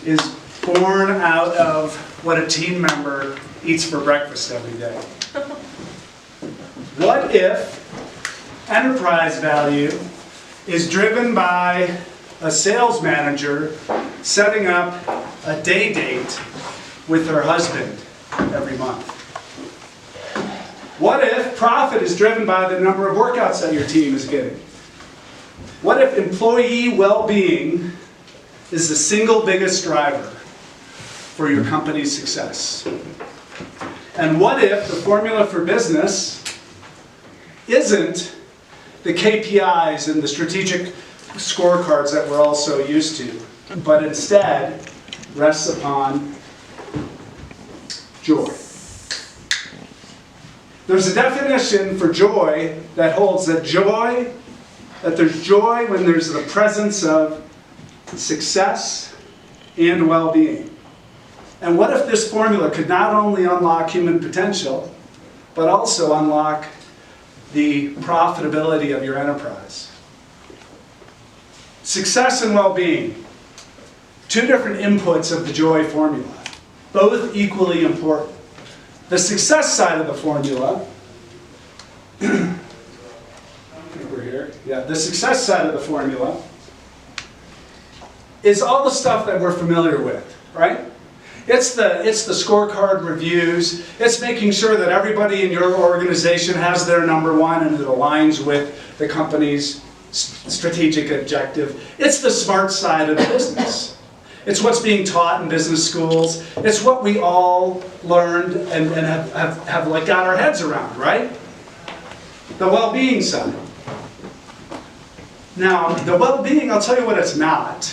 is born out of what a team member eats for breakfast every day. What if enterprise value is driven by a sales manager setting up a day date with her husband every month? What if profit is driven by the number of workouts that your team is getting? What if employee well-being is the single biggest driver for your company's success? And what if the formula for business isn't the KPIs and the strategic scorecards that we're all so used to, but instead rests upon joy? There's a definition for joy that holds that there's joy when there's the presence of success and well-being. And what if this formula could not only unlock human potential, but also unlock the profitability of your enterprise? Success and well-being, two different inputs of the joy formula, both equally important. The success side of the formula, I think we're here. Yeah, the success side of the formula is all the stuff that we're familiar with, right? It's the scorecard reviews. It's making sure that everybody in your organization has their number one and it aligns with the company's strategic objective. It's the smart side of the business. It's what's being taught in business schools. It's what we all learned and have like got our heads around, right? The well-being side. Now, the well-being, I'll tell you what it's not.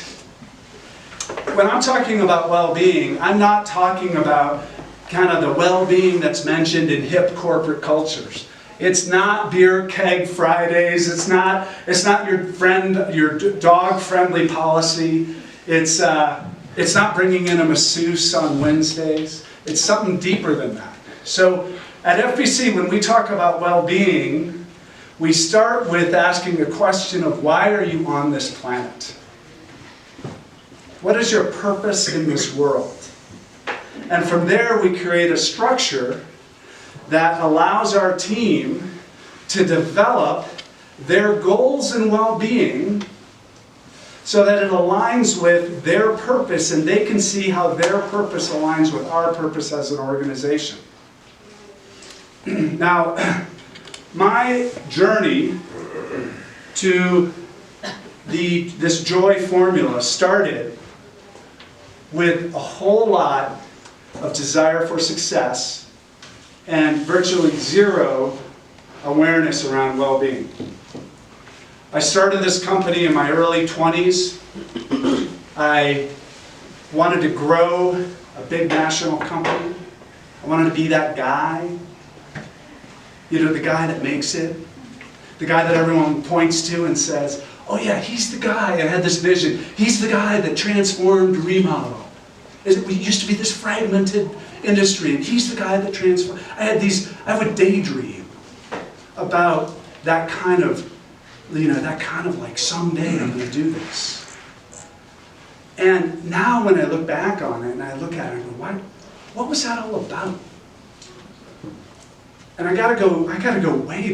When I'm talking about well-being, I'm not talking about kind of the well-being that's mentioned in hip corporate cultures. It's not beer keg Fridays. It's not your dog-friendly policy. It's not bringing in a masseuse on Wednesdays. It's something deeper than that. So at FBC, when we talk about well-being, we start with asking the question of why are you on this planet? What is your purpose in this world? And from there, we create a structure that allows our team to develop their goals and well-being so that it aligns with their purpose and they can see how their purpose aligns with our purpose as an organization. Now, my journey to this joy formula started with a whole lot of desire for success and virtually zero awareness around well-being. I started this company in my early 20s. I wanted to grow a big national company. I wanted to be that guy. You know, the guy that makes it. The guy that everyone points to and says, oh yeah, he's the guy. I had this vision. He's the guy that transformed remodel. We used to be this fragmented industry, and he's the guy that transformed. I would daydream about that kind of like someday I'm going to do this. And now when I look back on it and I look at it and go, what was that all about? And I gotta go way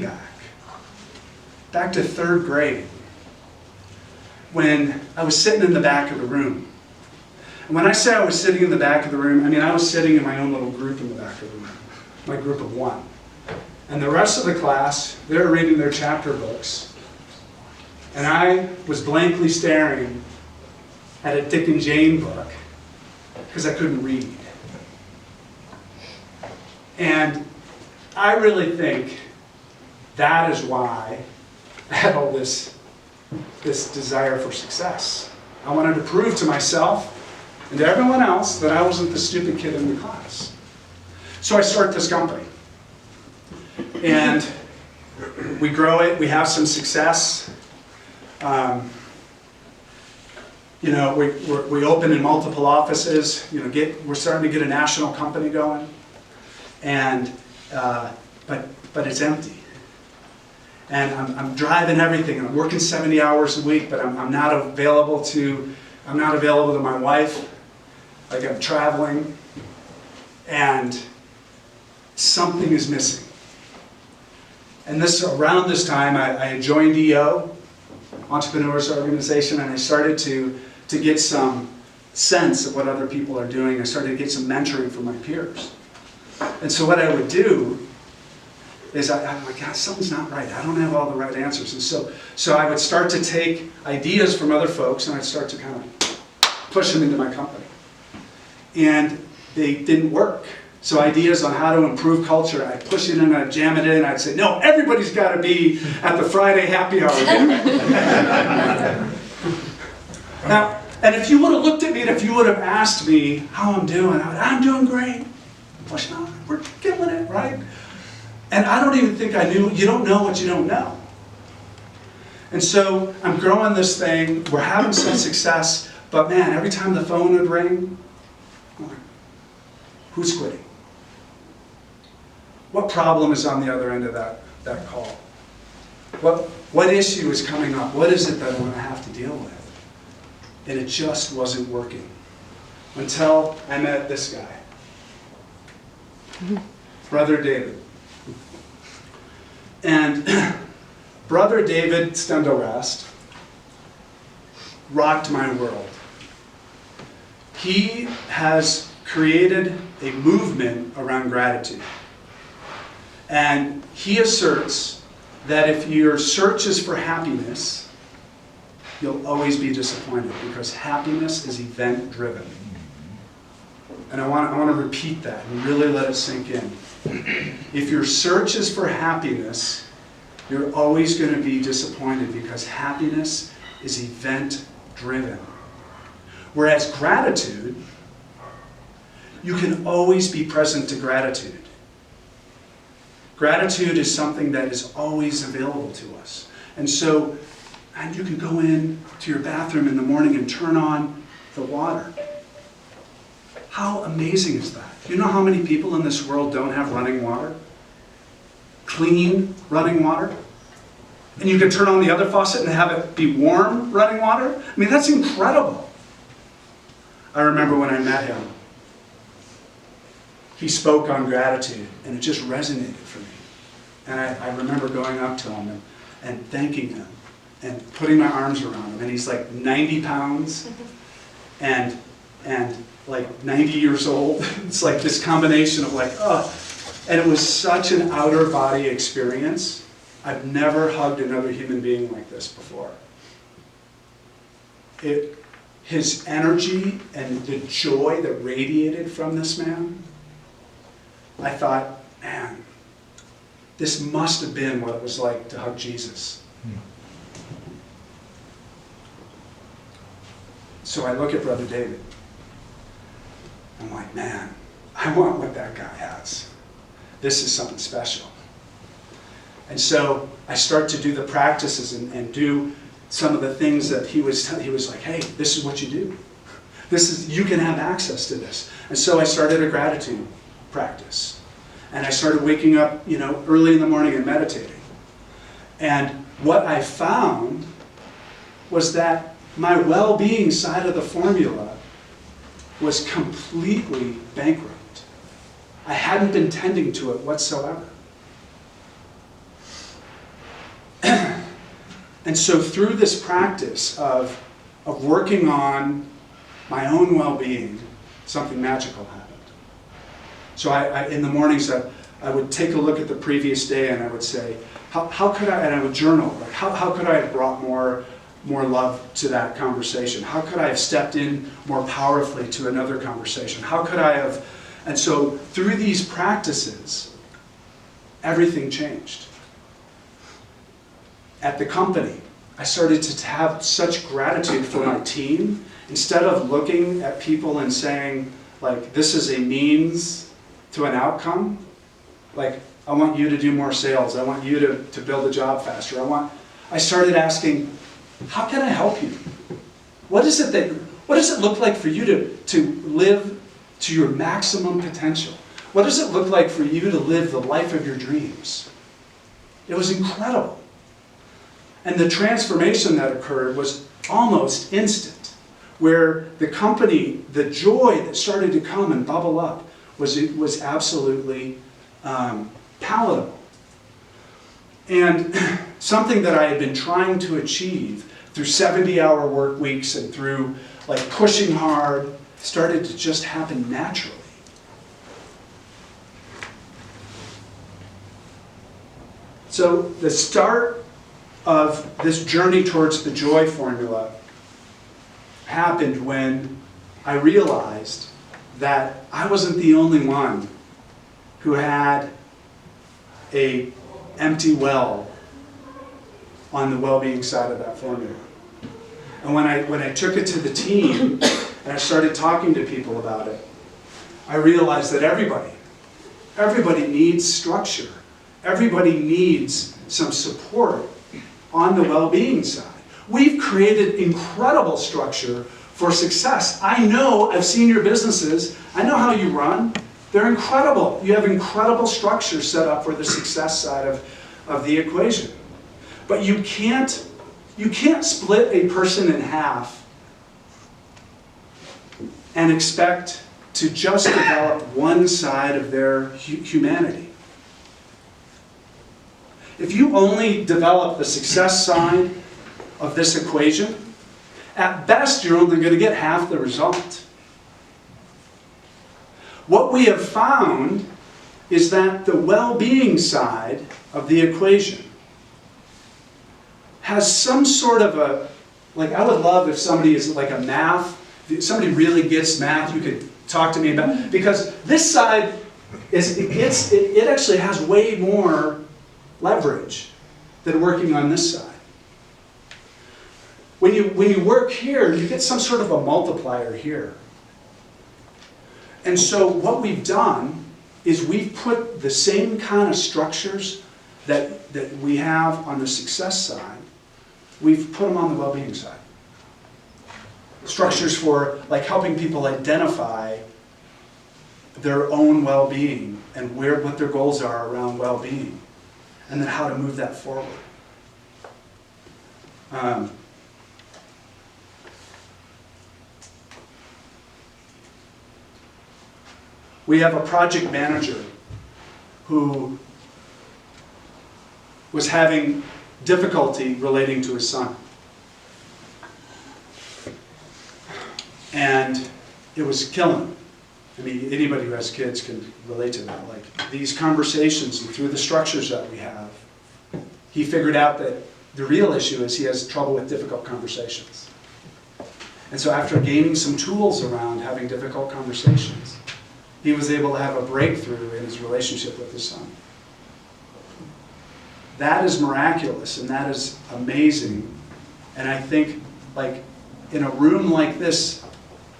back to 3rd grade, when I was sitting in the back of the room. And when I say I was sitting in the back of the room, I mean I was sitting in my own little group in the back of the room, my group of 1. And the rest of the class, they're reading their chapter books. And I was blankly staring at a Dick and Jane book because I couldn't read. And I really think that is why I had all this desire for success. I wanted to prove to myself and to everyone else that I wasn't the stupid kid in the class. So I start this company. And we grow it, we have some success. We open in multiple offices. We're starting to get a national company going, and but it's empty. And I'm driving everything, and I'm working 70 hours a week, but I'm not available to my wife. like I'm traveling and something is missing. And around this time, I had joined EO, Entrepreneurs Organization, and I started to get some sense of what other people are doing. I started to get some mentoring from my peers. And so what I would do is I'm like, God, something's not right. I don't have all the right answers. And so I would start to take ideas from other folks and I'd start to kind of push them into my company. And they didn't work. So ideas on how to improve culture, I'd push it in, I'd jam it in, I'd say, no, everybody's got to be at the Friday happy hour. Now, and if you would have looked at me and if you would have asked me how I'm doing, I'm doing great. Pushing on, we're killing it, right? And I don't even think I knew, you don't know what you don't know. And so I'm growing this thing, we're having some success, but man, every time the phone would ring, I'm like, who's quitting? What problem is on the other end of that call? What issue is coming up? What is it that I'm going to have to deal with? And it just wasn't working. Until I met this guy. Brother David. And Brother David Stendelrast rocked my world. He has created a movement around gratitude. And he asserts that if your search is for happiness, you'll always be disappointed because happiness is event-driven. And I want to repeat that and really let it sink in. If your search is for happiness, you're always going to be disappointed because happiness is event-driven. Whereas gratitude, you can always be present to gratitude. Gratitude is something that is always available to us. And so, and you can go in to your bathroom in the morning and turn on the water. How amazing is that? Do you know how many people in this world don't have running water? Clean running water? And you can turn on the other faucet and have it be warm running water? I mean, that's incredible. I remember when I met him, he spoke on gratitude, and it just resonated for me. And I remember going up to him and thanking him and putting my arms around him. And he's like 90 pounds and like 90 years old. It's like this combination of like, oh. And it was such an outer body experience. I've never hugged another human being like this before. His energy and the joy that radiated from this man, I thought, man, this must have been what it was like to hug Jesus. So I look at Brother David. I'm like, man, I want what that guy has. This is something special. And so I start to do the practices and do some of the things that he was like, hey, this is what you do. You can have access to this. And so I started a gratitude practice. And I started waking up, early in the morning and meditating. And what I found was that my well-being side of the formula was completely bankrupt. I hadn't been tending to it whatsoever. And so through this practice of working on my own well-being, something magical happened. So I in the mornings, I would take a look at the previous day and I would say, how could I, and I would journal, like how could I have brought more love to that conversation? How could I have stepped in more powerfully to another conversation? How could I have, and so through these practices, everything changed. At the company, I started to have such gratitude for my team. Instead of looking at people and saying, like, this is a means to an outcome, like, I want you to do more sales, I want you to build a job faster, I started asking, how can I help you? What does it look like for you to live to your maximum potential? What does it look like for you to live the life of your dreams? It was incredible. And the transformation that occurred was almost instant. where the company, the joy that started to come and bubble up was absolutely palatable. And something that I had been trying to achieve through 70-hour work weeks and through like pushing hard started to just happen naturally. So the start of this journey towards the joy formula happened when I realized that I wasn't the only one who had an empty well on the well-being side of that formula. And when I took it to the team and I started talking to people about it, I realized that everybody needs structure. Everybody needs some support on the well-being side. We've created incredible structure for success. I know, I've seen your businesses, I know how you run. They're incredible. You have incredible structure set up for the success side of the equation. But you can't split a person in half and expect to just develop one side of their humanity. If you only develop the success side of this equation, at best you're only going to get half the result. What we have found is that the well-being side of the equation has some sort of a, like I would love if somebody is like a math, if somebody really gets math, you could talk to me about, because this side it actually has way more leverage than working on this side. When you work here, you get some sort of a multiplier here. And so what we've done is we've put the same kind of structures that we have on the success side, we've put them on the well-being side. Structures for like helping people identify their own well-being and what their goals are around well-being, and then how to move that forward. We have a project manager who was having difficulty relating to his son. And it was killing him. I mean, anybody who has kids can relate to that. Like these conversations and through the structures that we have, he figured out that the real issue is he has trouble with difficult conversations. And so after gaining some tools around having difficult conversations, he was able to have a breakthrough in his relationship with his son. That is miraculous and that is amazing. And I think, like, in a room like this,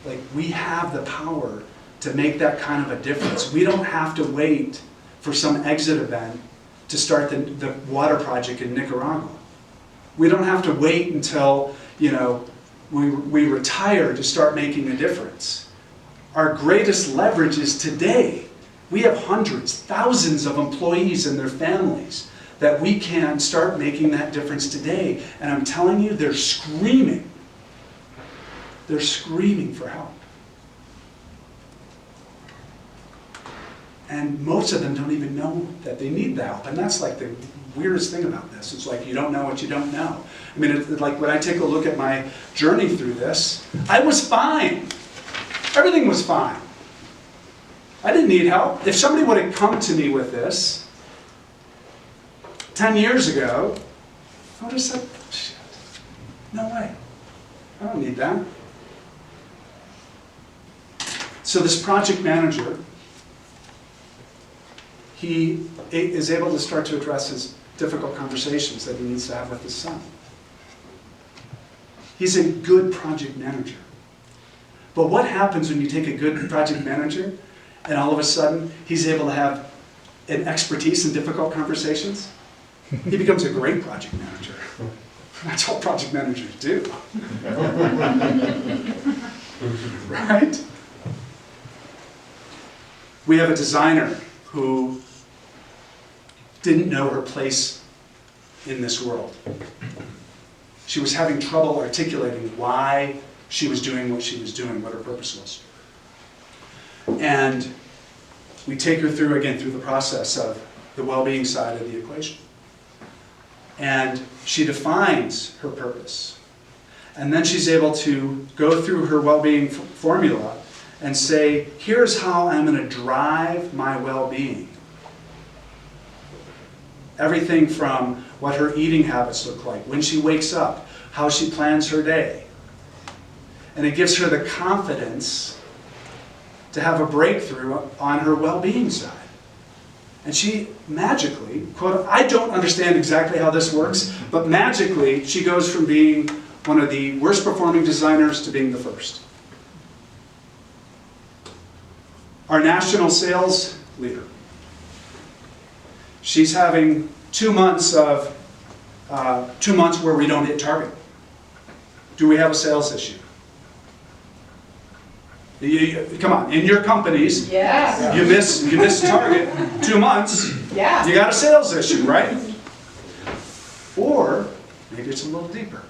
like, we have the power to make that kind of a difference. We don't have to wait for some exit event to start the water project in Nicaragua. We don't have to wait until, you know, we retire to start making a difference. Our greatest leverage is today. We have hundreds, thousands of employees and their families that we can start making that difference today. And I'm telling you, they're screaming. They're screaming for help. And most of them don't even know that they need the help. And that's like the weirdest thing about this. It's like you don't know what you don't know. I mean, it's like when I take a look at my journey through this, I was fine. Everything was fine. I didn't need help. If somebody would have come to me with this 10 years ago, I would have said, shit, no way. I don't need that. So this project manager, he is able to start to address his difficult conversations that he needs to have with his son. He's a good project manager. But what happens when you take a good project manager and all of a sudden he's able to have an expertise in difficult conversations? He becomes a great project manager. That's what project managers do. Right? We have a designer who didn't know her place in this world. She was having trouble articulating why she was doing what she was doing, what her purpose was. And we take her through, again, through the process of the well-being side of the equation. And she defines her purpose. And then she's able to go through her well-being formula and say, here's how I'm going to drive my well-being. Everything from what her eating habits look like, when she wakes up, how she plans her day. And it gives her the confidence to have a breakthrough on her well-being side. And she magically, quote, I don't understand exactly how this works, but magically she goes from being one of the worst performing designers to being the first. Our national sales leader, she's having 2 months where we don't hit target. Do we have a sales issue? Come on, in your companies, yeah. you miss target 2 months, Yeah. you got a sales issue, right? Or maybe it's a little deeper.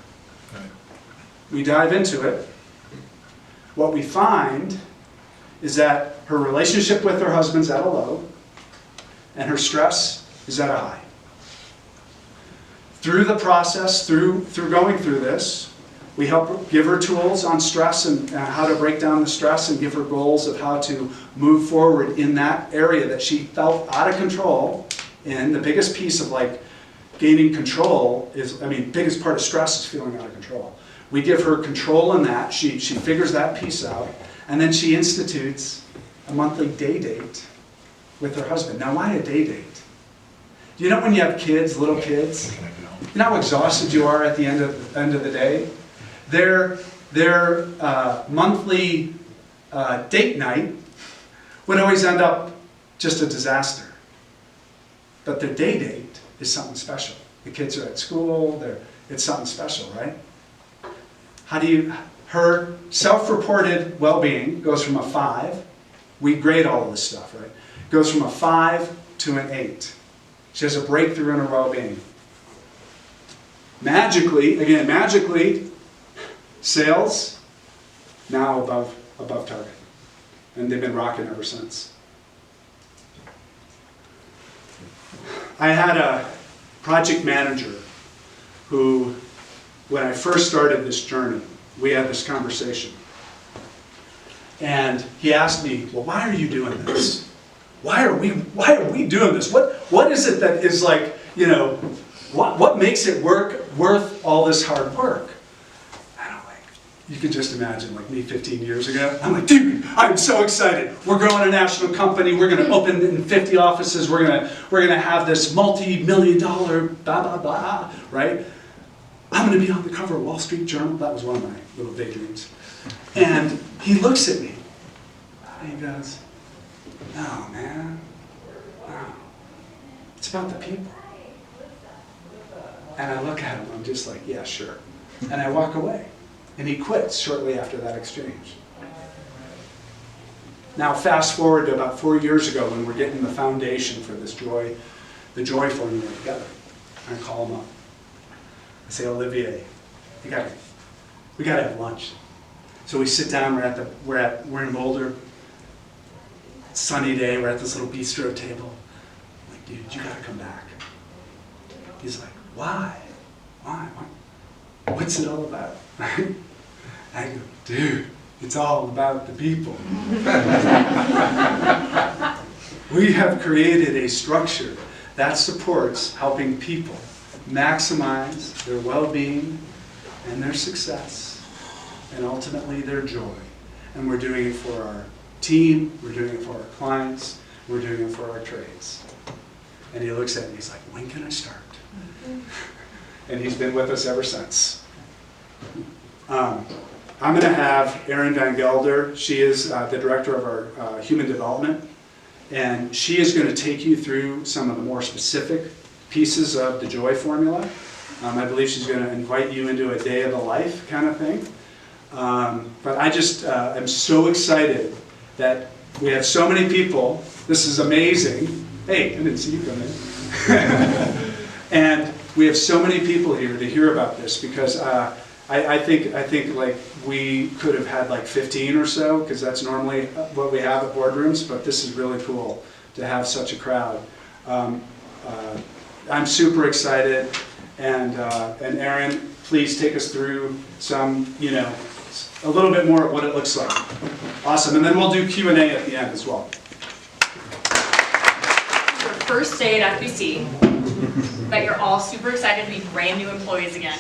We dive into it. What we find is that her relationship with her husband's at a low, and her stress is at a high. Through the process, through going through this, we help give her tools on stress and how to break down the stress, and give her goals of how to move forward in that area that she felt out of control in. The biggest piece of like gaining control is, biggest part of stress is feeling out of control. We give her control in that, she figures that piece out, and then she institutes a monthly day date with her husband. Now, why a day date? Do you know when you have kids, little kids, you know how exhausted you are at the end of the day? Their monthly date night would always end up just a disaster. But their day date is something special. The kids are at school, it's something special, right? Her self-reported well-being goes from a 5. We grade all of this stuff, right? Goes from a 5 to an 8. She has a breakthrough in her well-being. Magically, sales now above target. And they've been rocking ever since. I had a project manager who, when I first started this journey, we had this conversation. And he asked me, well, why are you doing this? Why are we doing this? What is it that is like, what makes it worth all this hard work? And I'm like, you can just imagine like me 15 years ago. I'm like, dude, I'm so excited. We're growing a national company. We're going to open in 50 offices. We're gonna have this multi-million-dollar blah, blah, blah, right? I'm going to be on the cover of Wall Street Journal. That was one of my little daydreams. And he looks at me and he goes, no, man, no. It's about the people. And I look at him, I'm just like, yeah, sure. And I walk away. And he quits shortly after that exchange. Now fast forward to about 4 years ago when we're getting the foundation for this the joy formula together. I call him up. I say, Olivier, we gotta have lunch. So we sit down, we're in Boulder, sunny day, we're at this little bistro table. I'm like, dude, you gotta come back. He's like, why? Why? What's it all about? I go, dude, it's all about the people. We have created a structure that supports helping people maximize their well-being and their success, and ultimately their joy. And we're doing it for our team, we're doing it for our clients, we're doing it for our trades. And he looks at me, he's like, when can I start? And he's been with us ever since. I'm going to have Erin Van Gelder. She is the director of our human development, and she is going to take you through some of the more specific pieces of the joy formula. I believe she's going to invite you into a day of the life kind of thing. But I just am so excited that we have so many people. This is amazing. Hey, I didn't see you come in. And we have so many people here to hear about this because I think like we could have had like 15 or so, because that's normally what we have at boardrooms, but this is really cool to have such a crowd. I'm super excited, and Aaron, please take us through some, a little bit more of what it looks like. Awesome, and then we'll do Q&A at the end as well. Your first day at FBC, but you're all super excited to be brand new employees again.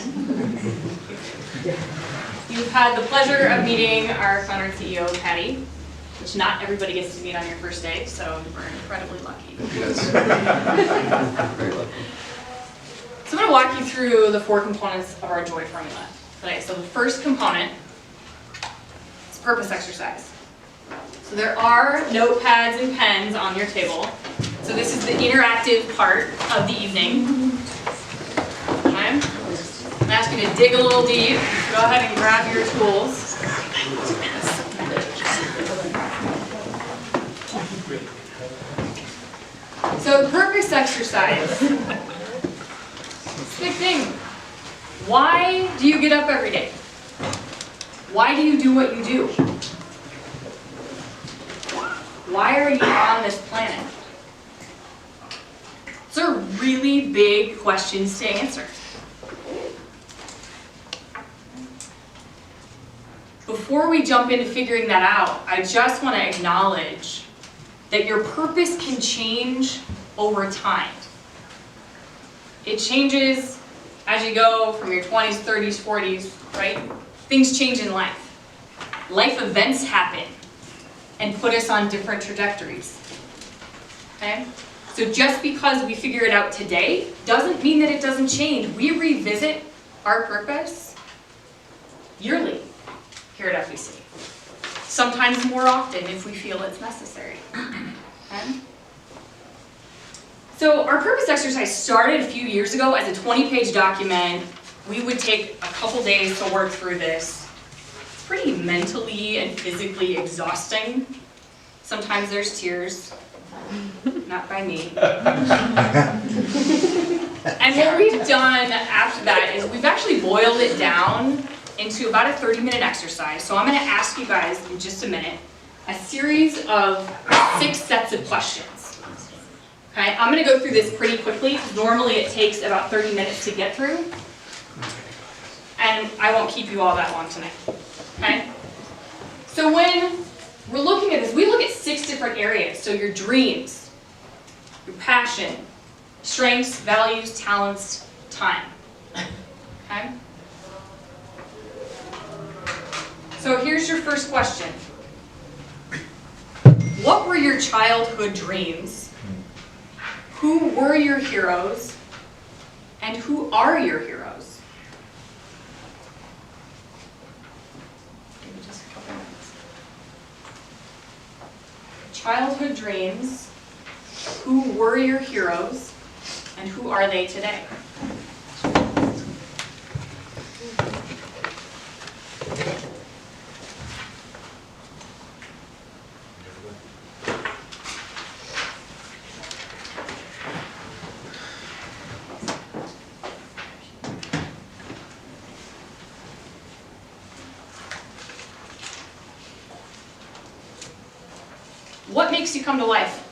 You've had the pleasure of meeting our founder and CEO, Patty, which not everybody gets to meet on your first day, so we're incredibly lucky. Yes. Very lucky. So I'm going to walk you through the 4 components of our JOY formula today. So the first component is purpose exercise. So there are notepads and pens on your table. So this is the interactive part of the evening. Okay. I'm asking you to dig a little deep. Go ahead and grab your tools. So the purpose exercise. It's a big thing. Why do you get up every day? Why do you do what you do? Why are you on this planet? These are really big questions to answer. Before we jump into figuring that out, I just want to acknowledge that your purpose can change over time. It changes as you go from your 20s, 30s, 40s, right? Things change in life. Life events happen and put us on different trajectories. Okay? So just because we figure it out today doesn't mean that it doesn't change. We revisit our purpose yearly here at FBC. Sometimes more often if we feel it's necessary. Okay? So our purpose exercise started a few years ago as a 20-page document. We would take a couple days to work through this. It's pretty mentally and physically exhausting. Sometimes there's tears. Not by me. And what we've done after that is we've actually boiled it down into about a 30-minute exercise. So I'm going to ask you guys in just a minute a series of 6 sets of questions. Okay, I'm going to go through this pretty quickly. Normally it takes about 30 minutes to get through. And I won't keep you all that long tonight. Okay? So when we're looking at this, we look at 6 different areas. So your dreams, your passion, strengths, values, talents, time. Okay? So here's your first question. What were your childhood dreams? Who were your heroes? And who are your heroes? Give me just a couple minutes. Childhood dreams. Who were your heroes? And who are they today? What makes you come to life?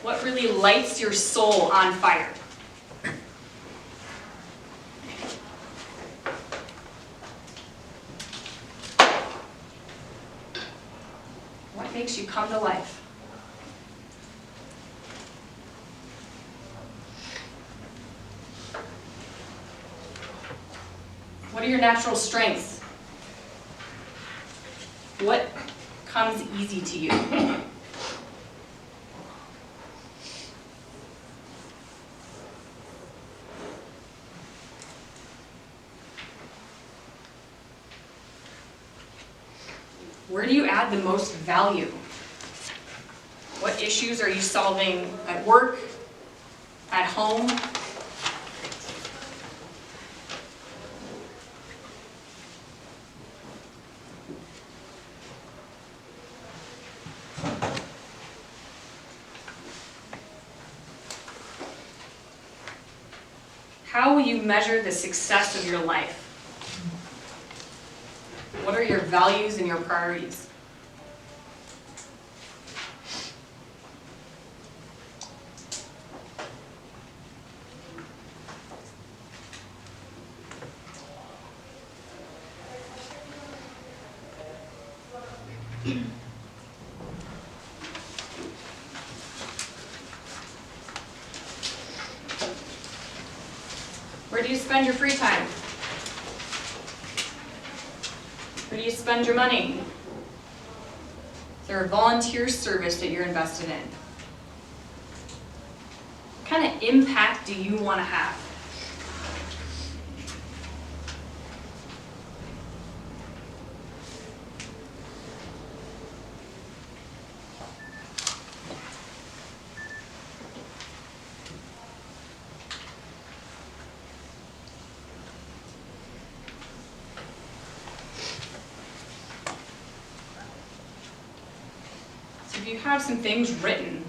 What really lights your soul on fire? What makes you come to life? What are your natural strengths? What comes easy to you? Where do you add the most value? What issues are you solving at work, at home? How will you measure the success of your life? What are your values and your priorities? Where do you spend your free time? Where do you spend your money? Is there a volunteer service that you're invested in? What kind of impact do you want to have? If you have some things written,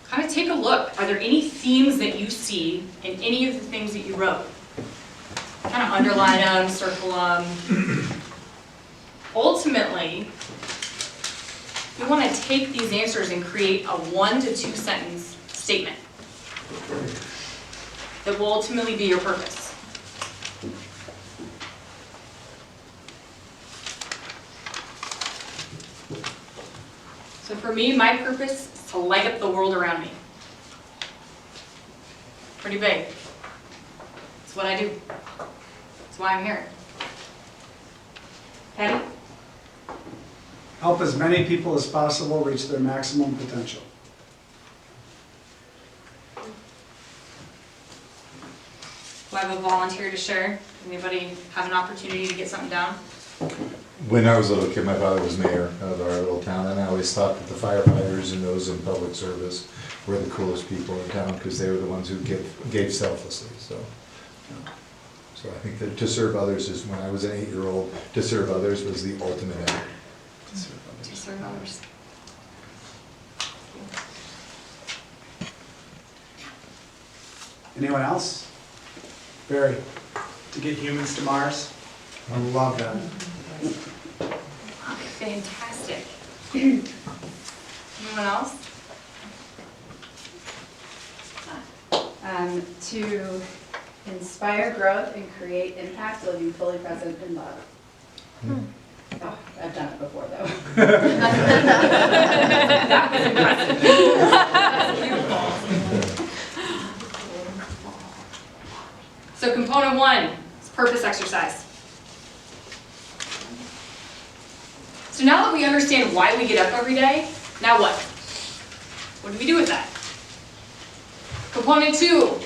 kind of take a look. Are there any themes that you see in any of the things that you wrote? Kind of underline them, circle them. Ultimately, you want to take these answers and create a 1 to 2 sentence statement that will ultimately be your purpose. So for me, my purpose is to light up the world around me. Pretty big. It's what I do. It's why I'm here. Patty? Help as many people as possible reach their maximum potential. Do I have a volunteer to share? Anybody have an opportunity to get something down? When I was a little kid, my father was mayor of our little town, and I always thought that the firefighters and those in public service were the coolest people in town because they were the ones who gave selflessly. So I think that to serve others is, when I was an 8-year-old, to serve others was the ultimate act. To serve others. Anyone else? Barry? To get humans to Mars. I love that. Fantastic. Anyone else? To inspire growth and create impact, living fully present in love. Oh, I've done it before, though. That was impressive. That's beautiful. So component 1 is purpose exercise. So now that we understand why we get up every day, now what? What do we do with that? Component 2,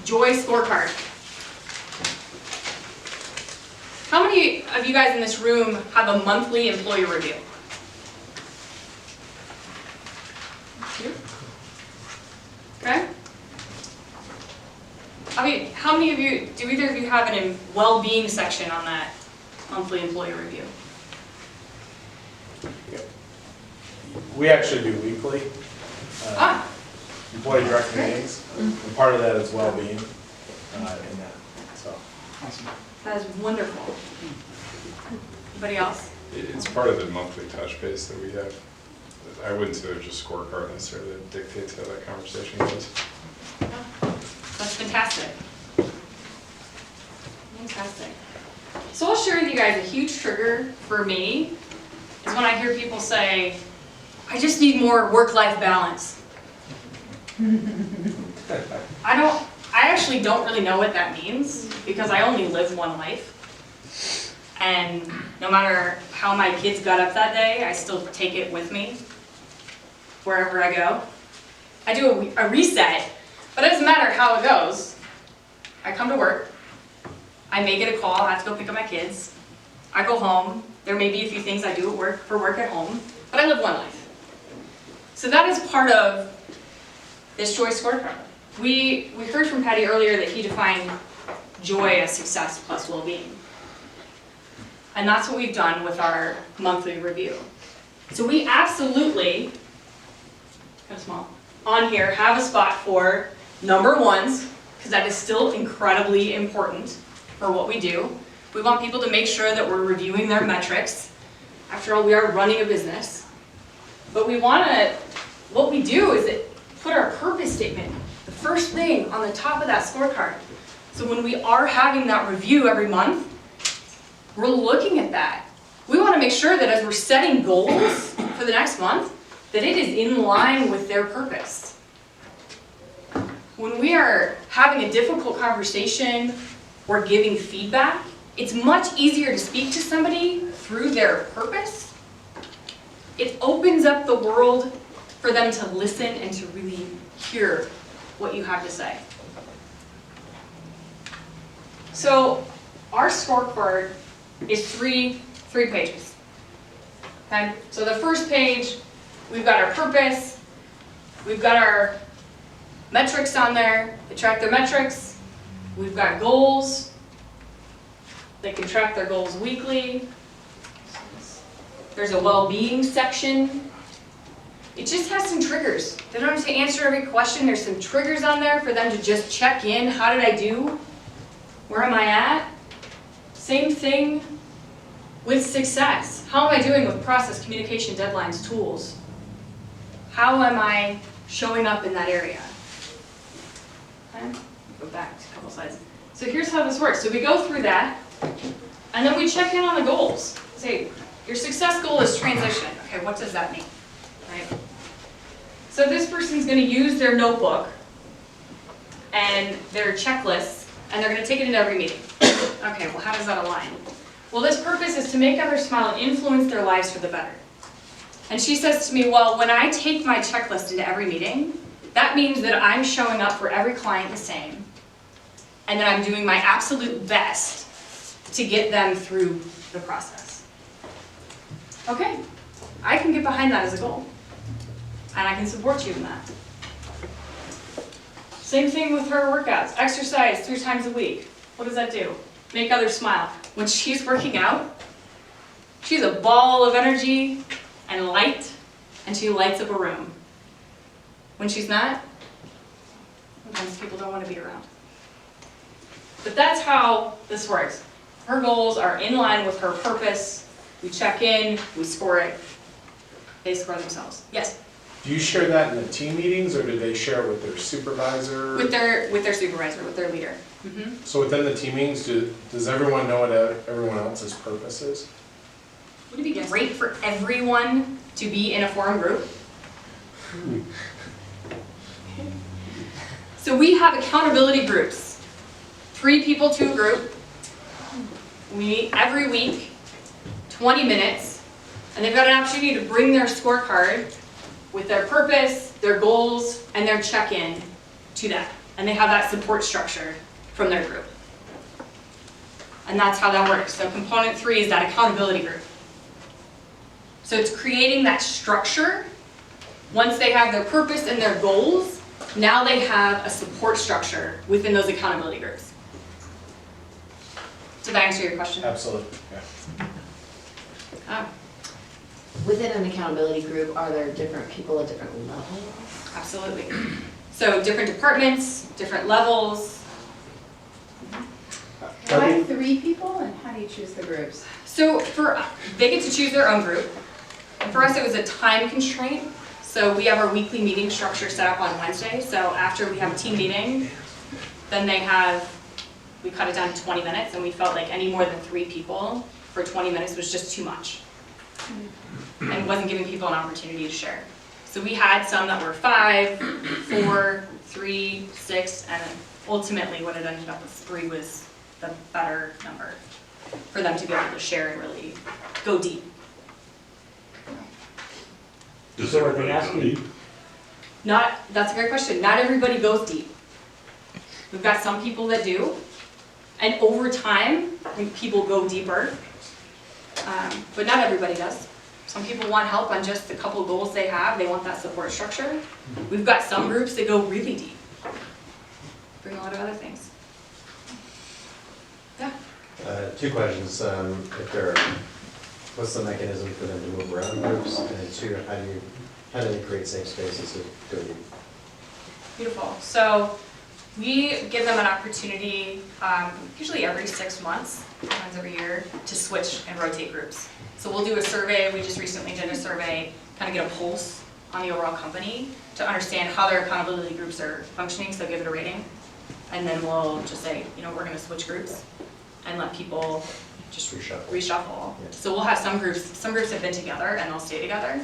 joy scorecard. How many of you guys in this room have a monthly employee review? You? Okay. How many of you, do either of you have a well-being section on that monthly employee review? We actually do weekly employee direct meetings, and part of that is well-being in that. So Awesome. That is wonderful. Anybody else? It's part of the monthly touch base that we have. I wouldn't say there's a scorecard necessarily that dictates how that conversation goes. That's fantastic. Fantastic. So I'll share with you guys a huge trigger for me is when I hear people say, I just need more work-life balance. I actually don't really know what that means because I only live one life. And no matter how my kids got up that day, I still take it with me wherever I go. I do a reset, but it doesn't matter how it goes. I come to work, I may get a call, I have to go pick up my kids. I go home, there may be a few things I do for work at home, but I live one life. So that is part of this joy scorecard. We heard from Patty earlier that he defined joy as success plus well-being. And that's what we've done with our monthly review. So we absolutely, kind of small, on here have a spot for number 1s, because that is still incredibly important for what we do. We want people to make sure that we're reviewing their metrics. After all, we are running a business. But what we do is put our purpose statement, the first thing on the top of that scorecard. So when we are having that review every month, we're looking at that. We want to make sure that as we're setting goals for the next month, that it is in line with their purpose. When we are having a difficult conversation or giving feedback, it's much easier to speak to somebody through their purpose. It opens up the world for them to listen and to really hear what you have to say. So our scorecard is three pages. Okay? So the first page, we've got our purpose, we've got our metrics on there, they track their metrics, we've got goals, they can track their goals weekly, there's a well-being section. It just has some triggers. They don't have to answer every question, there's some triggers on there for them to just check in. How did I do? Where am I at? Same thing with success. How am I doing with process, communication, deadlines, tools? How am I showing up in that area? Okay, go back a couple slides. So here's how this works. So we go through that, and then we check in on the goals. Say, your success goal is transition. Okay, what does that mean? Right? So this person's going to use their notebook and their checklists, and they're going to take it into every meeting. Okay, well, how does that align? Well, this purpose is to make others smile and influence their lives for the better. And she says to me, well, when I take my checklist into every meeting, that means that I'm showing up for every client the same, and that I'm doing my absolute best to get them through the process. Okay, I can get behind that as a goal, and I can support you in that. Same thing with her workouts. Exercise 3 times a week. What does that do? Make others smile. When she's working out, she's a ball of energy and light, and she lights up a room. When she's not, sometimes people don't want to be around. But that's how this works. Her goals are in line with her purpose. We check in, we score it. They score themselves. Yes? Do you share that in the team meetings, or do they share it with their supervisor? With their supervisor, with their leader. Mm-hmm. So within the team meetings, does everyone know what everyone else's purpose is? Would it be great for everyone to be in a forum group? So we have accountability groups. 3 people to a group. We meet every week, 20 minutes, and they've got an opportunity to bring their scorecard with their purpose, their goals, and their check-in to that. And they have that support structure from their group. And that's how that works. So component 3 is that accountability group. So it's creating that structure. Once they have their purpose and their goals, now they have a support structure within those accountability groups. Did that answer your question? Absolutely, yeah. Ah, Within an accountability group, are there different people at different levels? absolutely. So different departments, different levels. Why 3 people, and how do you choose the groups? So they get to choose their own group. For us, it was a time constraint. So we have our weekly meeting structure set up on Wednesday. So after we have a team meeting, then we cut it down to 20 minutes, and we felt like any more than 3 people for 20 minutes was just too much. And wasn't giving people an opportunity to share. So we had some that were 5, 4, 3, 6, and then ultimately what it ended up with 3 was the better number for them to be able to share and really go deep. Does So are they everybody asking- go deep? That's a great question. Not everybody goes deep. We've got some people that do, and over time, when people go deeper, but not everybody does. Some people want help on just a couple goals they have. They want that support structure. We've got some groups that go really deep, bring a lot of other things. Yeah. 2 questions. What's the mechanism for them to move around groups? And 2, how do they create safe spaces to go deep? Beautiful. So We give them an opportunity, usually every 6 months, sometimes every year, to switch and rotate groups. So we'll do a survey, we just recently did a survey, kind of get a pulse on the overall company to understand how their accountability groups are functioning, so give it a rating. And then we'll just say, you know, we're gonna switch groups and let people Just reshuffle. reshuffle. Yeah. So we'll have some groups have been together and they'll stay together.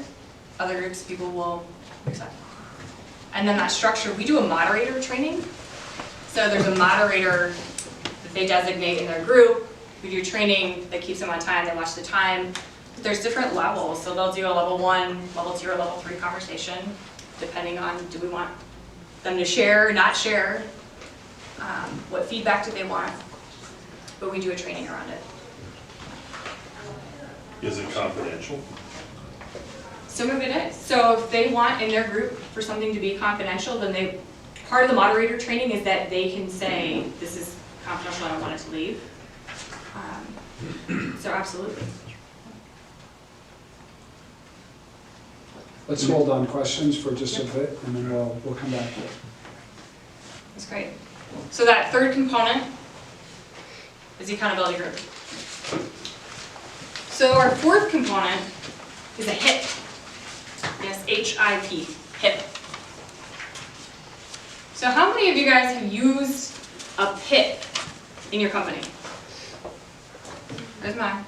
Other groups, people will accept. And then that structure, we do a moderator training. So there's a moderator that they designate in their group. We do training that keeps them on time, they watch the time. But there's different levels, so they'll do a level 1, level 2, or level 3 conversation, depending on, do we want them to share or not share? What feedback do they want? But we do a training around it. Is it confidential? Some of it is. So if they want in their group for something to be confidential, then part of the moderator training is that they can say, this is confidential, I don't want it to leave. So absolutely. Let's hold on questions for just a bit, and then we'll come back to it. That's great. So that third component is the accountability group. So our fourth component is a HIP. Yes, H-I-P, HIP. So how many of you guys have used a PIP in your company? There's mine.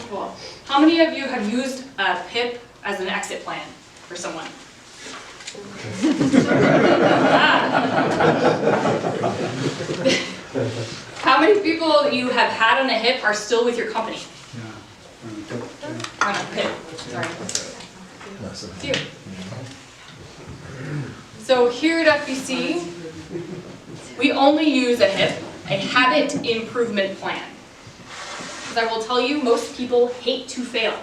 Cool. How many of you have used a PIP as an exit plan for someone? How many people you have had on a HIP are still with your company? On a PIP, sorry. Few. So here at FBC, we only use a HIP, a habit improvement plan. Because I will tell you, most people hate to fail.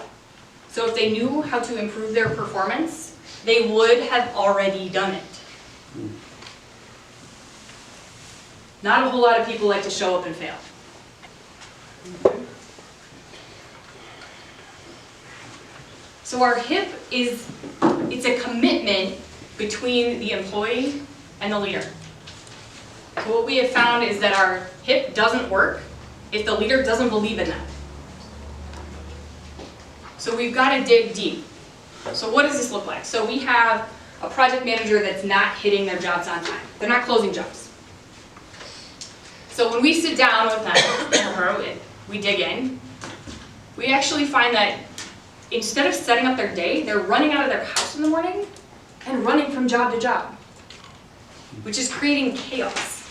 So if they knew how to improve their performance, they would have already done it. Not a whole lot of people like to show up and fail. So our HIP it's a commitment between the employee and the leader. So what we have found is that our HIP doesn't work if the leader doesn't believe in them. So we've got to dig deep. So what does this look like? So we have a project manager that's not hitting their jobs on time. They're not closing jobs. So when we sit down with them, we dig in, we actually find that instead of setting up their day, they're running out of their house in the morning and running from job to job, which is creating chaos.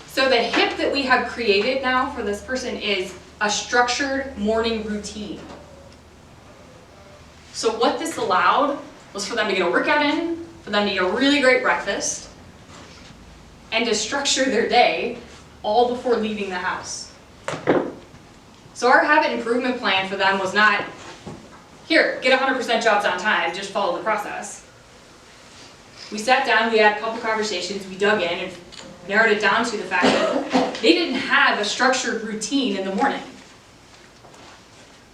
So the HIP that we have created now for this person is a structured morning routine. So what this allowed was for them to get a workout in, for them to eat a really great breakfast, and to structure their day all before leaving the house. So our habit improvement plan for them was not, here, get 100% jobs on time, just follow the process. We sat down, we had a couple conversations, we dug in and narrowed it down to the fact that they didn't have a structured routine in the morning.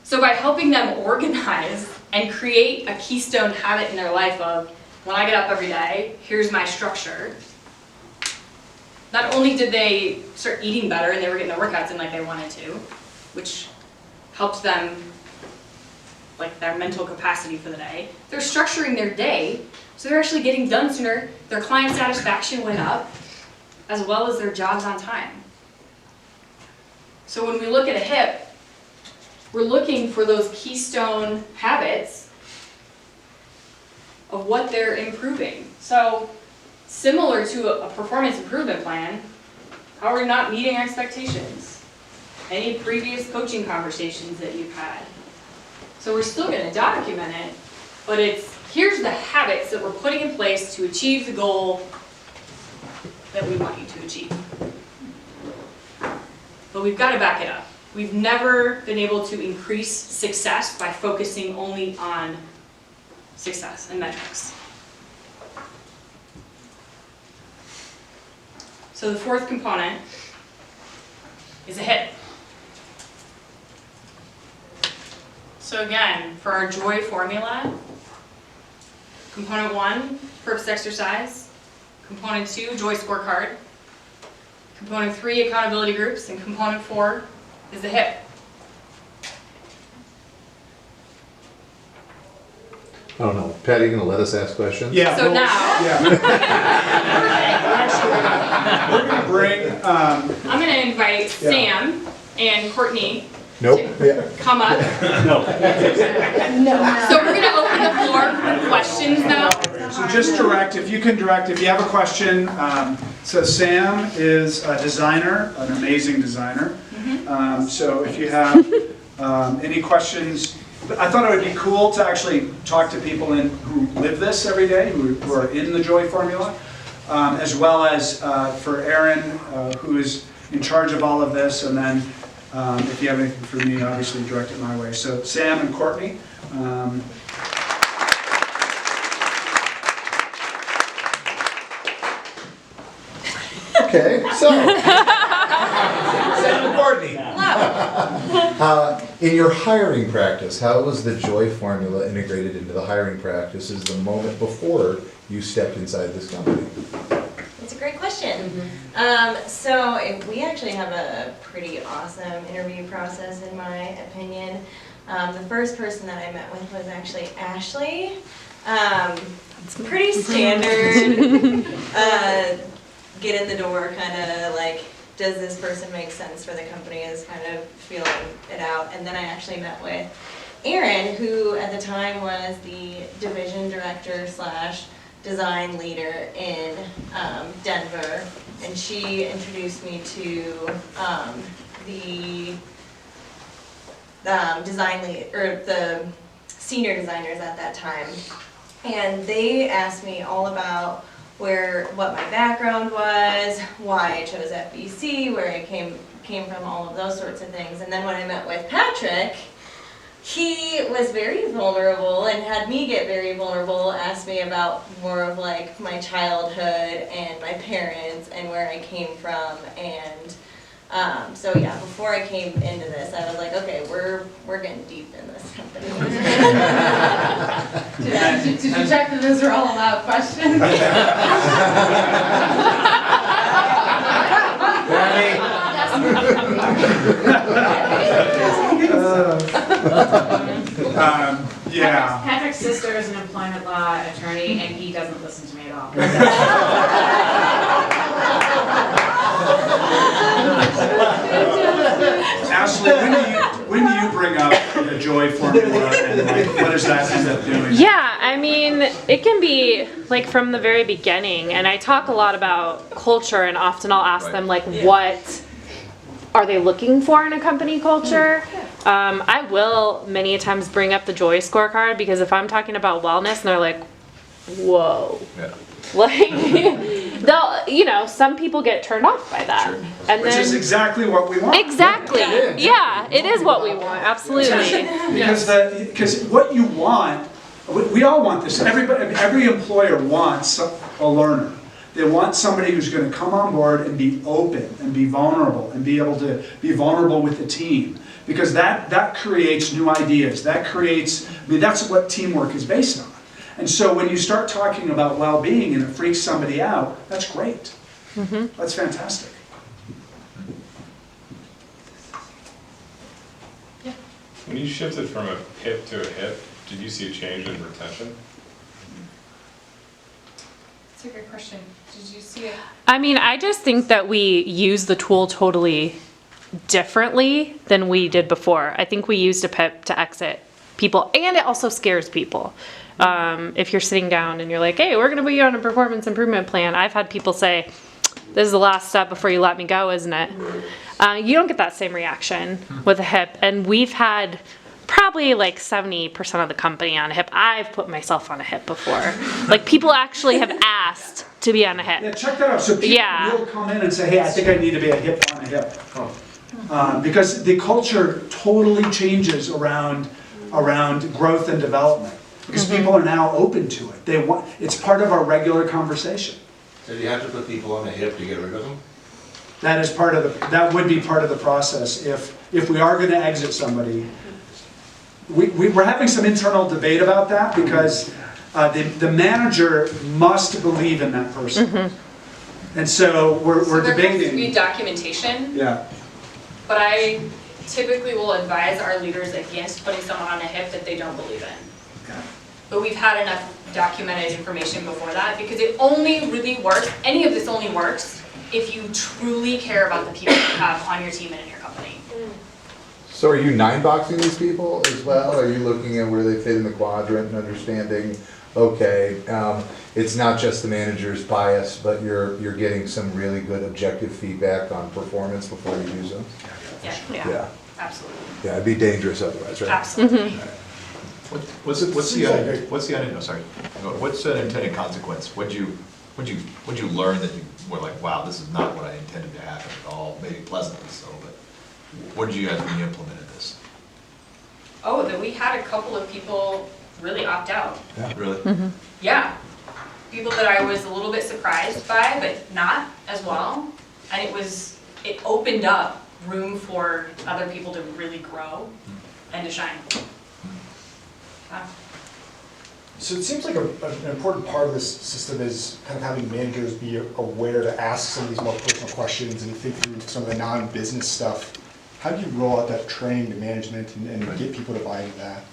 So by helping them organize and create a keystone habit in their life of, when I get up every day, here's my structure, not only did they start eating better and they were getting their workouts in like they wanted to, which helped them, like their mental capacity for the day, they're structuring their day, so they're actually getting done sooner, their client satisfaction went up, as well as their jobs on time. So when we look at a HIP, we're looking for those keystone habits of what they're improving. So similar to a performance improvement plan, how are we not meeting expectations? Any previous coaching conversations that you've had? So we're still going to document it, but here's the habits that we're putting in place to achieve the goal that we want you to achieve. But we've got to back it up. We've never been able to increase success by focusing only on success and metrics. So the fourth component is a HIP. So again, for our JOY formula, component 1, purpose exercise. Component 2, Joy scorecard. Component 3, accountability groups, and component 4 is the HIP. Oh no, Patty, you gonna let us ask questions? Yeah. So now, Yeah. We're gonna bring, I'm gonna invite Yeah. Sam and Courtney Nope, yeah. come up. No. So we're gonna open the floor for questions now. so just direct, if you have a question. So Sam is a designer, an amazing designer. So if you have any questions, I thought it would be cool to actually talk to people who live this every day, who are in the JOY formula, as well as for Aaron, who is in charge of all of this, and then if you have anything for me, obviously direct it my way. So Sam and Courtney. Okay, so. Sam and Courtney. In your hiring practice, how was the JOY formula integrated into the hiring practices the moment before you stepped inside this company? That's a great question. We actually have a pretty awesome interview process, in my opinion. The first person that I met with was actually Ashley. Pretty standard, get in the door, kind of like, does this person make sense for the company, is kind of feeling it out. And then I actually met with Aaron, who at the time was the division director / design leader in Denver, and she introduced me to the design lead, or the senior designers at that time, and they asked me all about what my background was, why I chose FBC, where I came from, all of those sorts of things. And then when I met with Patrick, he was very vulnerable and had me get very vulnerable, asked me about more of like my childhood and my parents and where I came from. And so yeah, before I came into this, I was like, okay, we're getting deep in this company. Did you check that those are all allowed questions? Yeah. Patrick's sister is an employment law attorney, and he doesn't listen to me at all. Ashley, when do you bring up the JOY formula, and like, what does that end up doing? Yeah, I mean, it can be like from the very beginning, and I talk a lot about culture, and often I'll ask them like, what are they looking for in a company culture? I will many times bring up the JOY scorecard, because if I'm talking about wellness and they're like, whoa. Yeah. Like, some people get turned off by that. Sure. And Which then, is exactly what we want. exactly. Yeah, it is what we want, absolutely. Because what you want, we all want this. Every employer wants a learner. They want somebody who's going to come on board and be open and be vulnerable and be able to be vulnerable with the team. Because that creates new ideas. That's what teamwork is based on. And so when you start talking about well-being and it freaks somebody out, that's great. Mm-hmm. That's fantastic. Yeah. When you shifted from a hip to a hip, did you see a change in retention? That's a great question. Did you see it? I mean, I just think that we use the tool totally differently than we did before. I think we used a PIP to exit people, and it also scares people. If you're sitting down and you're like, hey, we're going to put you on a performance improvement plan. I've had people say, this is the last step before you let me go, isn't it? You don't get that same reaction with a HIP. And we've had probably like 70% of the company on a HIP. I've put myself on a HIP before. Like, people actually have asked to be on a HIP. Yeah, check that out. So people will come in and say, hey, I think I need to be a HIP on a HIP. Because the culture totally changes around growth and development. Because people are now open to it. It's part of our regular conversation. So do you have to put people on a hip to get rid of them? That would be part of the process. If we are going to exit somebody, we're having some internal debate about that, because the manager must believe in that person. And so we're There has to be debating. documentation, Yeah, but I typically will advise our leaders against putting someone on a hip that they don't believe in. okay. But we've had enough documented information before that, because it only really works, any of this only works if you truly care about the people you have on your team and in your company. So are you nine-boxing these people as well? Are you looking at where they fit in the quadrant and understanding, okay, it's not just the manager's bias, but you're getting some really good objective feedback on performance before you use them? Yeah, absolutely, Yeah, it'd be dangerous otherwise, right? absolutely. What's the unintended consequence? What'd you learn that you were like, wow, this is not what I intended to happen at all? Maybe pleasantly so, but what did you guys when you implemented this? Oh, that we had a couple of people really opt out. Really? Yeah, people that I was a little bit surprised by, but not as well. And it opened up room for other people to really grow and to shine. Yeah. So it seems like an important part of this system is kind of having managers be aware to ask some of these more personal questions and think through some of the non-business stuff. How do you roll out that training to management and get people to buy into that?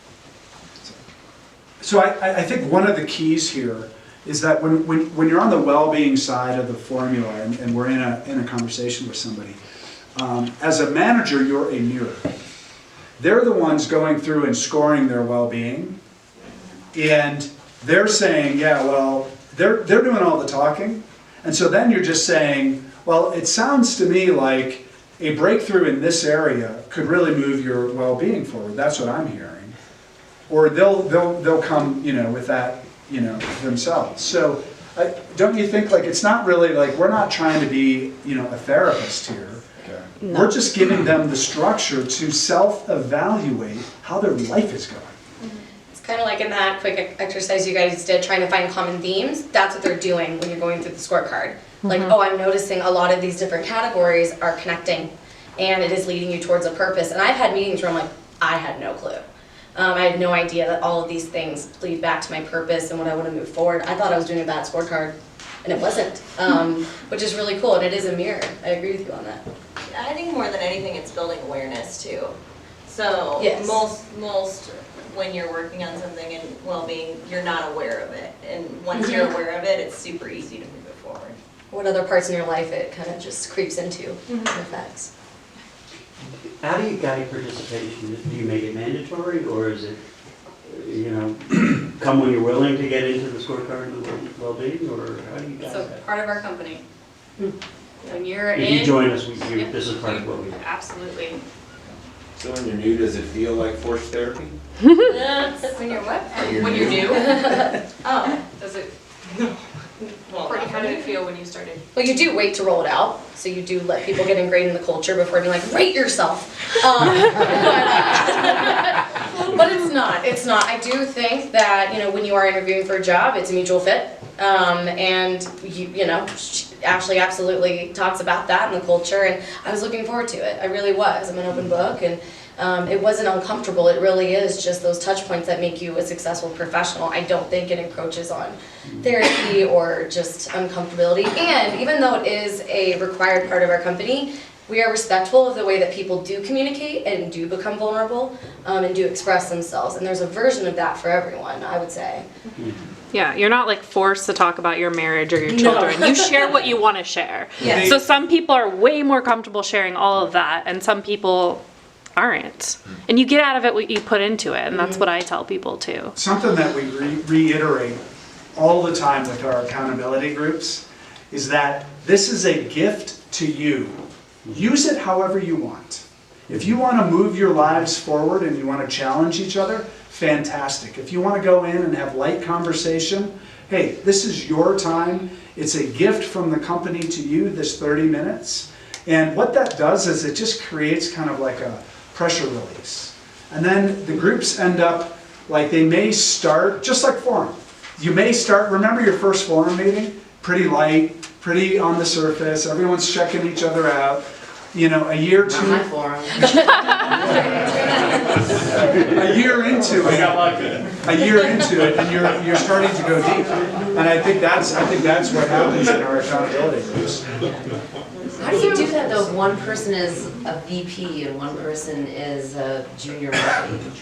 So I think one of the keys here is that when you're on the well-being side of the formula and we're in a conversation with somebody, as a manager, you're a mirror. They're the ones going through and scoring their well-being, and they're saying, yeah, well, they're doing all the talking, and so then you're just saying, well, it sounds to me like a breakthrough in this area could really move your well-being forward. That's what I'm hearing. Or they'll come, with that, themselves. So don't you think like it's not really like we're not trying to be, a therapist here. No. We're just giving them the structure to self-evaluate how their life is going. It's kind of like in that quick exercise you guys did, trying to find common themes. That's what they're doing when you're going through the scorecard. Like, oh, I'm noticing a lot of these different categories are connecting, and it is leading you towards a purpose. And I've had meetings where I'm like, I had no clue. I had no idea that all of these things lead back to my purpose and what I want to move forward. I thought I was doing a bad scorecard, and it wasn't, which is really cool, and it is a mirror. I agree with you on that. I think more than anything, it's building awareness too. So Yes. most when you're working on something in well-being, you're not aware of it. And once you're aware of it, it's super easy to move it forward. What other parts in your life it kind of just creeps into and affects. How do you guide participation? Do you make it mandatory, or is it, come when you're willing to get into the scorecard and well-being, or how do you guide So that? part of our company. When you're If in. you join us, Yep. this is part of what we do. Absolutely. So when you're new, does it feel like forced therapy? When you're what? When you're new? Oh, Does it, well, Courtney, how did it feel when you started? Well, you do wait to roll it out, so you do let people get ingrained in the culture before being like, rate yourself. But it's not. I do think that, when you are interviewing for a job, it's a mutual fit. And Ashley absolutely talks about that in the culture, and I was looking forward to it. I really was. I'm an open book, and it wasn't uncomfortable. It really is just those touch points that make you a successful professional. I don't think it encroaches on therapy or just uncomfortability. And even though it is a required part of our company, we are respectful of the way that people do communicate and do become vulnerable and do express themselves. And there's a version of that for everyone, I would say. Yeah, you're not like forced to talk about your marriage or your children. You share what you want to share. Yes. So some people are way more comfortable sharing all of that, and some people aren't. And you get out of it what you put into it, and that's what I tell people too. Something that we reiterate all the time with our accountability groups is that this is a gift to you. Use it however you want. If you want to move your lives forward and you want to challenge each other, fantastic. If you want to go in and have light conversation, hey, this is your time. It's a gift from the company to you, this 30 minutes. And what that does is it just creates kind of like a pressure release. And then the groups end up like they may start, just like forum. You may start, remember your first forum meeting? Pretty light, pretty on the surface, everyone's checking each other out. you know, a year or Not my two, forum. a year into it, and you're starting to go deep. And I think that's what happens in our accountability groups. How do you do that though, if one person is a VP and one person is a junior marketing?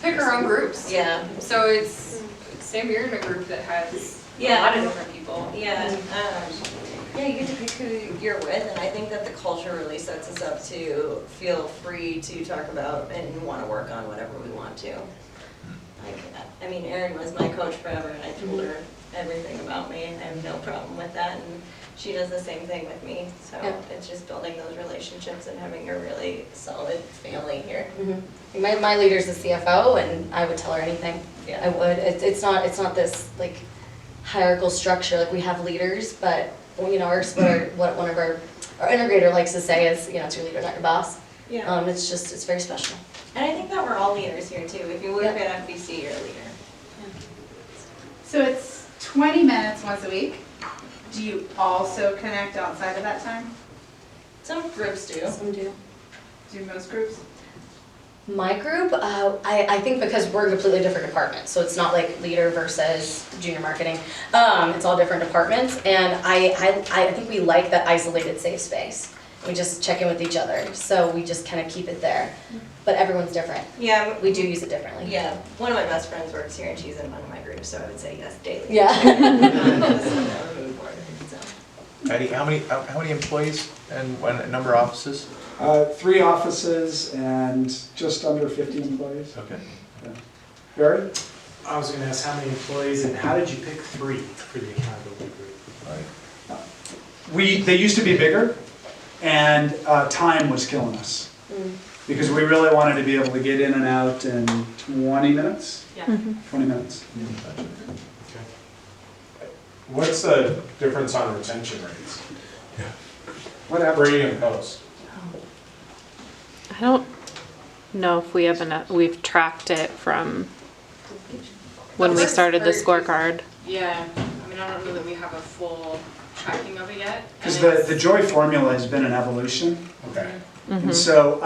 Pick our own groups. Yeah. So it's, Sam, you're in a group that has a Yeah. lot of different people. Yeah, yeah, you get to pick who you're with, and I think that the culture really sets us up to feel free to talk about and want to work on whatever we want to. Like, I mean, Erin was my coach forever, and I told her everything about me, and I have no problem with that, and she does the same thing with me. So Yeah. it's just building those relationships and having a really solid family here. Mm-hmm. My leader's the CFO, and I would tell her anything. Yeah. I would. It's not this like hierarchical structure. Like we have leaders, but you know, what one of our integrator likes to say is, you know, it's your leader, not your boss. Yeah. It's very special. And I think that we're all leaders here too. If you work Yeah. at FBC, you're a leader. So it's 20 minutes once a week. Do you also connect outside of that time? Some groups do. Some do. Do most groups? My group, I think because we're completely different departments, so it's not like leader versus junior marketing. It's all different departments, and I think we like that isolated safe space. We just check in with each other, so we just kind of keep it there. But everyone's different. Yeah. We do use it differently. Yeah. One of my best friends works here, and she's in one of my groups, so I would say yes daily. Yeah. Patty, how many employees and what number of offices? 3 offices and just under 50 employees. Okay. Yeah. Barry? I was gonna ask how many employees and how did you pick 3 for the accountability group? They used to be bigger, and time was killing us. Because we really wanted to be able to get in and out in 20 minutes? Yeah. 20 minutes. What's the difference on retention rates? Whatever. Pre and post? I don't know if we have we've tracked it from when we started the scorecard. Yeah, I mean, I don't know that we have a full tracking of it yet. Because the JOY formula has been an evolution. Okay. And so,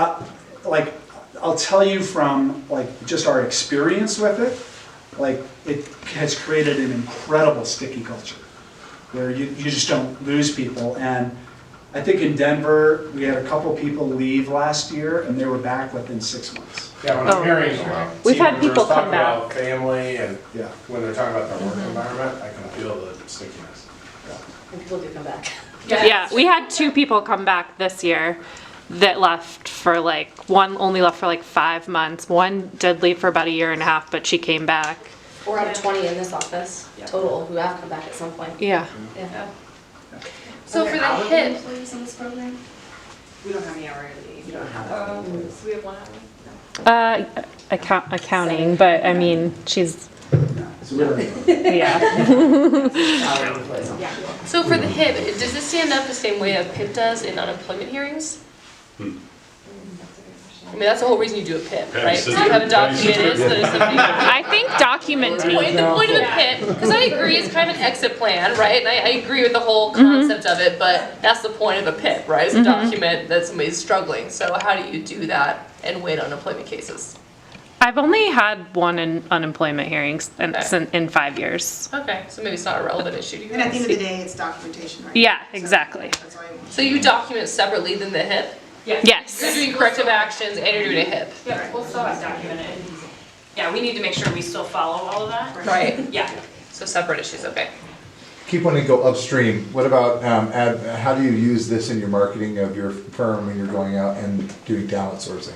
like, I'll tell you from, like, just our experience with it, like, it has created an incredible sticky culture where you just don't lose people. And I think in Denver, we had a couple people leave last year and they were back within 6 months. Yeah, when I'm hearing We've team had members people talk come back. about family and Yeah. when they're talking about their work environment, I can feel the stickiness. And people do come back. Yeah, we had 2 people come back this year that left for one only left for 5 months. One did leave for about a year and a half, but she came back. 4 out of 20 in this office total who have come back at some point. Yeah. Yeah. So for the HIP, employees in this program? we don't have any hourly. You don't have that. So we have 1 hour. Accounting, but I mean, she's So we don't. yeah. So for the HIP, does this stand up the same way a PIP does in unemployment hearings? I mean, that's the whole reason you do a PIP, right? So you have it documented so that if somebody... I think documentation. The point of the PIP, because I agree, it's kind of an exit plan, right? And I agree with the whole concept of it, but that's the point of a PIP, right? Is to document that somebody's struggling. So how do you do that and wait on unemployment cases? I've only had 1 in unemployment hearings in 5 years. Okay, so maybe it's not a relevant issue to you. And at the end of the day, it's documentation, right? Yeah, exactly. That's why I So you document separately than the HIP? Yes. You're doing corrective actions and you're doing a HIP. Yeah, we'll still have documented. Yeah, we need to make sure we still follow all of that. Right. Yeah. So separate issues, okay. Keep wanting to go upstream. What about, how do you use this in your marketing of your firm when you're going out and doing talent sourcing?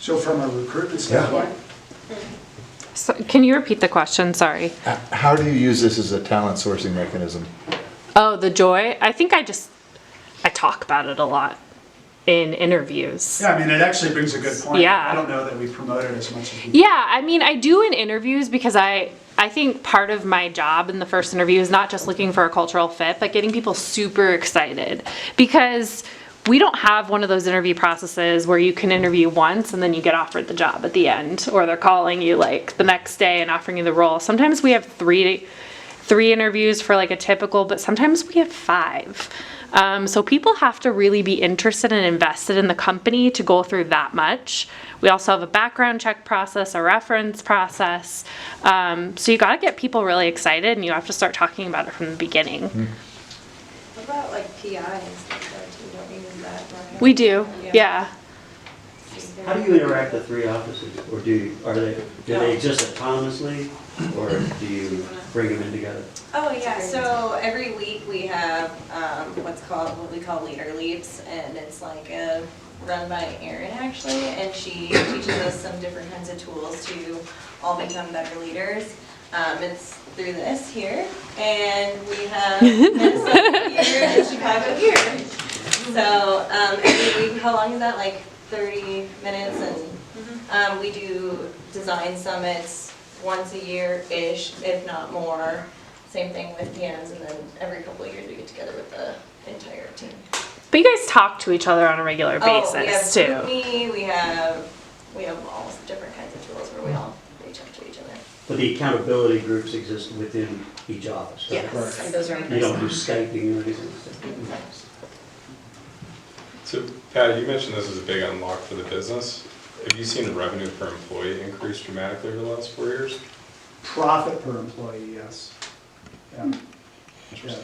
So from a recruitment standpoint, So, can you repeat the question? Sorry. How do you use this as a talent sourcing mechanism? Oh, the JOY. I think I talk about it a lot in interviews. yeah, I mean, it actually brings a good point. Yeah. I don't know that we promote it as much as we. Yeah, I mean, I do in interviews because I think part of my job in the first interview is not just looking for a cultural fit, but getting people super excited. Because we don't have one of those interview processes where you can interview once and then you get offered the job at the end, or they're calling you the next day and offering you the role. Sometimes we have 3 interviews for like a typical, but sometimes we have 5. So people have to really be interested and invested in the company to go through that much. We also have a background check process, a reference process. So you got to get people really excited, and you have to start talking about it from the beginning. What about like PI and stuff like that? Don't you use that? Right? We do, yeah. How do you interact with 3 offices, or do they exist autonomously, or do you bring them in together? Oh yeah, so every week we have what we call leader leaps, and it's like run by Erin actually, and she teaches us some different kinds of tools to all become better leaders. It's through this here, and we have Minnesota here and Chicago here. So every week, how long is that? Like 30 minutes, and we do design summits once a year-ish, if not more. Same thing with PMs, and then every couple of years we get together with the entire team. But you guys talk to each other on a regular basis we have too. GroupMe, we have all different kinds of tools where we all reach out to each other. But the accountability groups exist within each office, correct? Yes, And those are You don't do Skyping or anything? So Pat, you mentioned this is a big unlock for the business. Have you seen the revenue per employee increase dramatically over the last 4 years? Profit per employee, yes. Yeah. Yeah.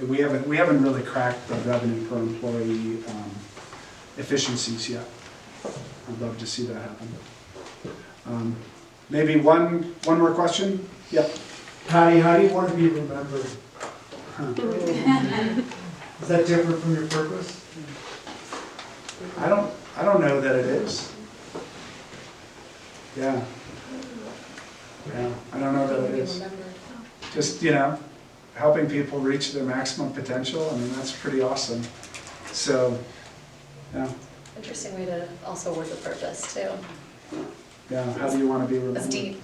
We haven't really cracked the revenue per employee efficiencies yet. I'd love to see that happen. Maybe one more question? Yep. Patty, how do you want to be remembered? Is that different from your purpose? I don't know that it is. Yeah. Yeah, I don't know that it is. Just, helping people reach their maximum potential, I mean, that's pretty awesome. So, yeah. Interesting way to also word the purpose too. Yeah, how do you want to be remembered? That's deep.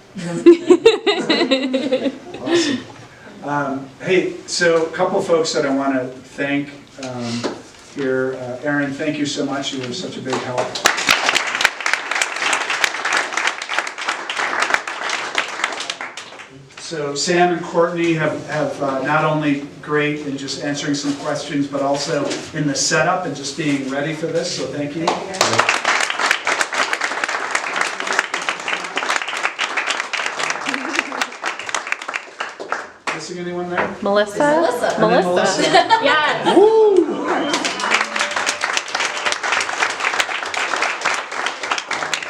Awesome. Hey, so a couple of folks that I want to thank here. Erin, thank you so much. You were such a big help. So Sam and Courtney have not only great in just answering some questions, but also in the setup and just being ready for this, so thank you. Missing anyone there? Melissa? Melissa. Melissa. Yes. Woo!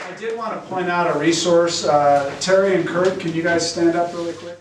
I did want to point out a resource. Terry and Kurt, can you guys stand up really quick?